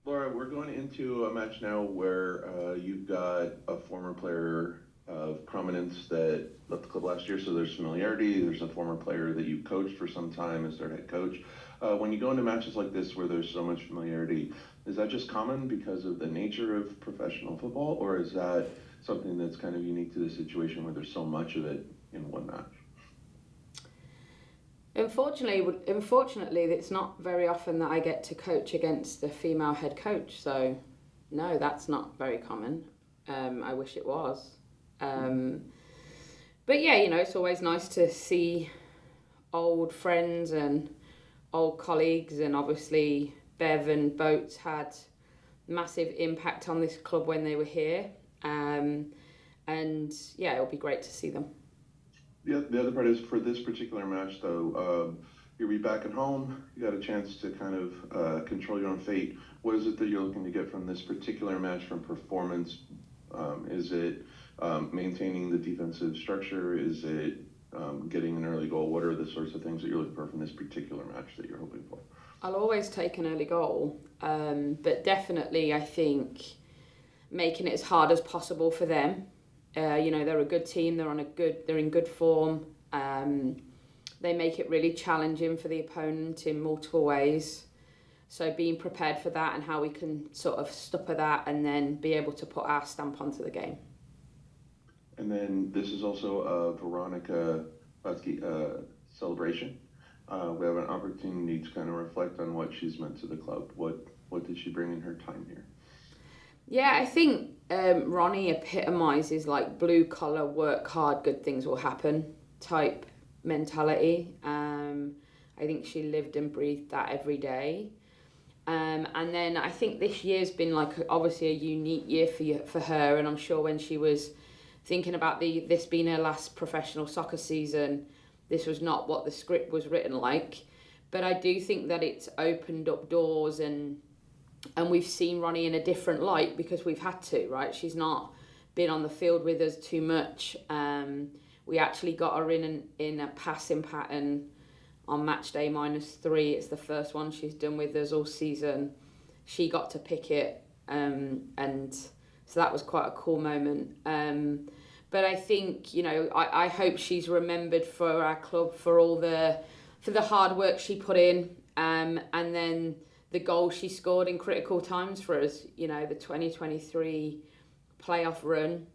Laura, we're going into a match now where you've got a former player of prominence that left the club last year, so there's familiarity. There's a former player that you coached for some time as their head coach. When you go into matches like this where there's so much familiarity, is that just common because of the nature of professional football, or is that something that's kind of unique to the situation where there's so much of it in one match? Unfortunately, it's not very often that I get to coach against a female head coach. So, no, that's not very common. I wish it was. Um, but yeah, it's always nice to see old friends and old colleagues, and obviously Bev and Boats had massive impact on this club when they were here. Um, and yeah, it'll be great to see them. The other part is for this particular match, though, you'll be back at home. You got a chance to kind of control your own fate. What is it that you're looking to get from this particular match from performance? Is it maintaining the defensive structure? Is it getting an early goal? What are the sorts of things that you're looking for from this particular match that you're hoping for? I'll always take an early goal, but definitely I think making it as hard as possible for them. They're a good team. They're in good form. They make it really challenging for the opponent in multiple ways. So being prepared for that and how we can sort of stopper that and then be able to put our stamp onto the game. And then this is also a Veronica Butsky celebration. We have an opportunity to kind of reflect on what she's meant to the club. What did she bring in her time here? Yeah, I think Ronnie epitomises like blue collar, work hard, good things will happen type mentality. I think she lived and breathed that every day. And then I think this year's been like obviously a unique year for her, and I'm sure when she was thinking about this being her last professional soccer season, this was not what the script was written like. But I do think that it's opened up doors, and we've seen Ronnie in a different light because we've had to, right? She's not been on the field with us too much. We actually got her in a passing pattern on match day -3. It's the first one she's done with us all season. She got to pick it, and so that was quite a cool moment. But I think, I hope she's remembered for our club for the hard work she put in, and then the goal she scored in critical times for us. The 2023 playoff run.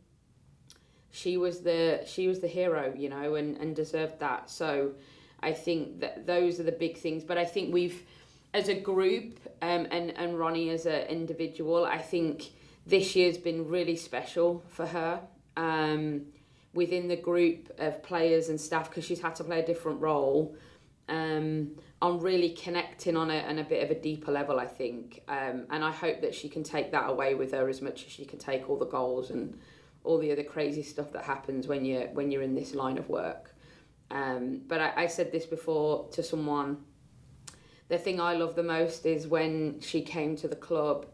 She was the hero, and deserved that. So I think that those are the big things. But I think we've, as a group, and Ronnie as an individual, I think this year's been really special for her. Within the group of players and staff, because she's had to play a different role. On really connecting on a bit of a deeper level, I think. And I hope that she can take that away with her as much as she can take all the goals and all the other crazy stuff that happens when you're in this line of work. But I said this before to someone, the thing I love the most is when she came to the club,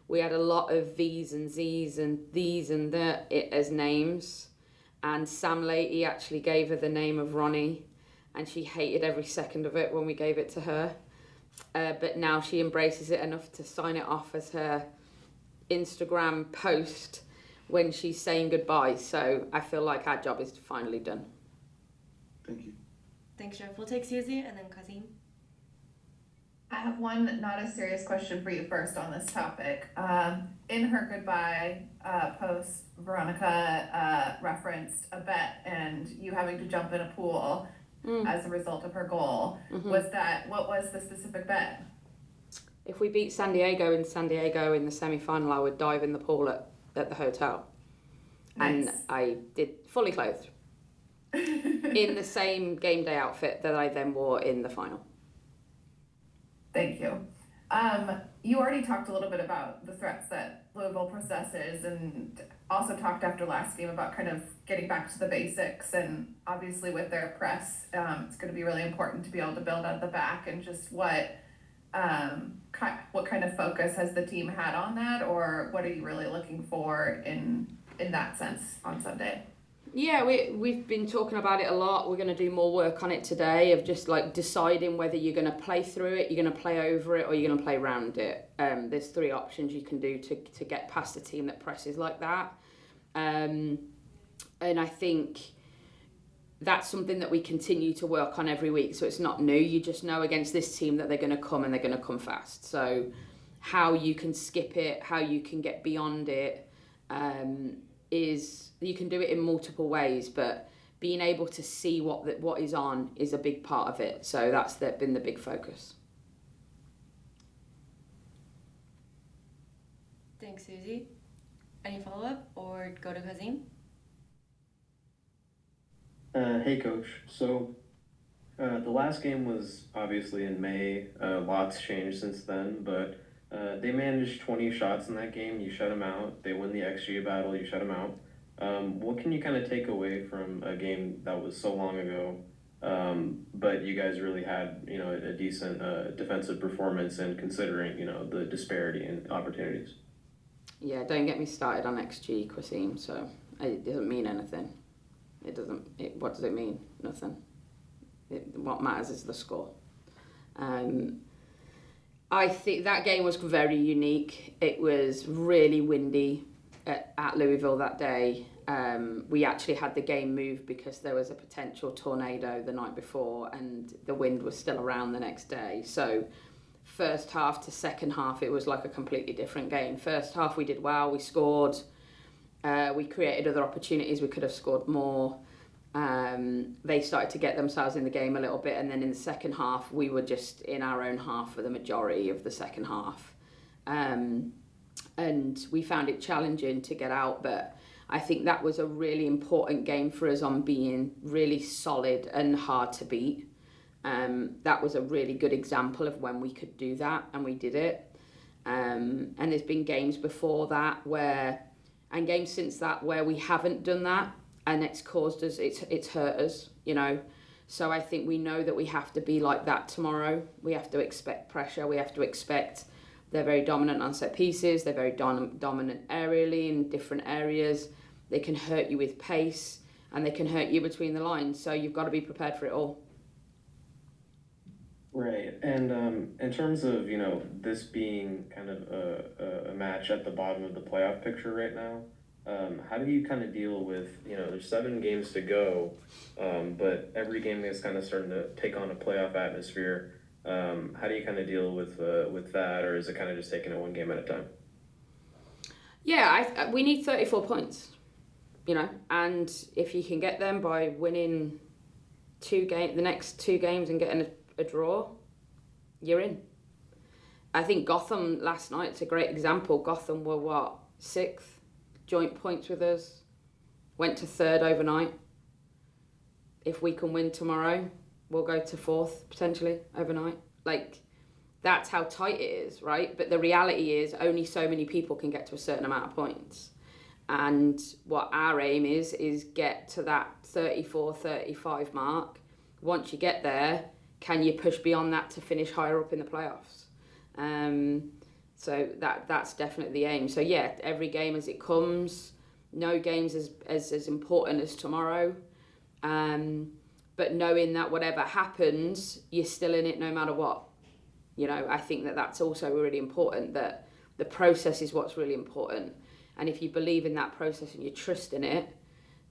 we had a lot of V's and Z's and these and that as names. And Sam Leahy actually gave her the name of Ronnie, and she hated every second of it when we gave it to her. But now she embraces it enough to sign it off as her Instagram post when she's saying goodbye. So I feel like our job is finally done. Thank you. Thanks, Jeff. We'll take Susie and then Kazim. I have one not as serious question for you first on this topic. In her goodbye post, Veronica referenced a bet and you having to jump in a pool as a result of her goal. Mm-hmm. What was the specific bet? If we beat San Diego in the semi-final, I would dive in the pool at the hotel. Nice. And I did, fully clothed, in the same game day outfit that I then wore in the final. Thank you. You already talked a little bit about the threats that Louisville possesses, and also talked after last game about kind of getting back to the basics. And obviously with their press, it's going to be really important to be able to build out the back. And just what kind of focus has the team had on that, or what are you really looking for in that sense on Sunday? Yeah, we've been talking about it a lot. We're going to do more work on it today of just like deciding whether you're going to play through it, you're going to play over it, or you're going to play around it. There's 3 options you can do to get past a team that presses like that. And I think that's something that we continue to work on every week. So it's not new. You just know against this team that they're going to come and they're going to come fast. So how you can skip it, how you can get beyond it, is you can do it in multiple ways, but being able to see what is on is a big part of it. So that's been the big focus. Thanks, Susie. Any follow-up or go to Kazim? Hey, Coach. So the last game was obviously in May. Lots changed since then, but they managed 20 shots in that game. You shut them out. They win the XG battle. You shut them out. What can you kind of take away from a game that was so long ago, but you guys really had, a decent defensive performance and considering, the disparity in opportunities? Yeah, don't get me started on XG, Christine. So it doesn't mean anything. What does it mean? Nothing. What matters is the score. I think that game was very unique. It was really windy at Louisville that day. We actually had the game moved because there was a potential tornado the night before and the wind was still around the next day. So first half to second half, it was like a completely different game. First half we did well, we scored, we created other opportunities, we could have scored more. They started to get themselves in the game a little bit, and then in the second half we were just in our own half for the majority of the second half. And we found it challenging to get out, but I think that was a really important game for us on being really solid and hard to beat. That was a really good example of when we could do that, and we did it. And there's been games before that and games since that where we haven't done that, and it's caused us, it's hurt us, So I think we know that we have to be like that tomorrow. We have to expect pressure. We have to expect they're very dominant on set pieces. They're very dominant aerially in different areas. They can hurt you with pace, and they can hurt you between the lines. So you've got to be prepared for it all. Right. And in terms of, this being kind of a match at the bottom of the playoff picture right now, how do you kind of deal with, there's 7 games to go, but every game is kind of starting to take on a playoff atmosphere. How do you kind of deal with that, or is it kind of just taking it one game at a time? Yeah, we need 34 points, and if you can get them by winning the next 2 games and getting a draw, you're in. I think Gotham last night's a great example. Gotham were 6th, joint points with us, went to 3rd overnight. If we can win tomorrow, we'll go to 4th potentially overnight. That's how tight it is, right? But the reality is only so many people can get to a certain amount of points. And what our aim is get to that 34, 35 mark. Once you get there, can you push beyond that to finish higher up in the playoffs? So that's definitely the aim. So yeah, every game as it comes, no game's as important as tomorrow. But knowing that whatever happens, you're still in it no matter what. I think that's also really important, that the process is what's really important. And if you believe in that process and you trust in it,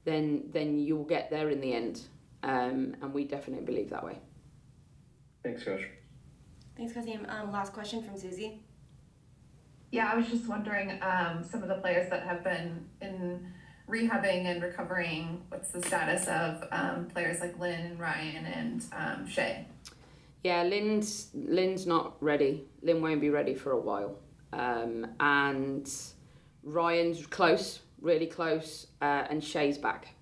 then you'll get there in the end. And we definitely believe that way. Thanks, Coach. Thanks, Kazim. Last question from Susie. Yeah, I was just wondering, some of the players that have been in rehabbing and recovering, what's the status of players like Lynn and Ryan and Shay? Yeah, Lynn's not ready. Lynn won't be ready for a while. And Ryan's close, really close, and Shay's back.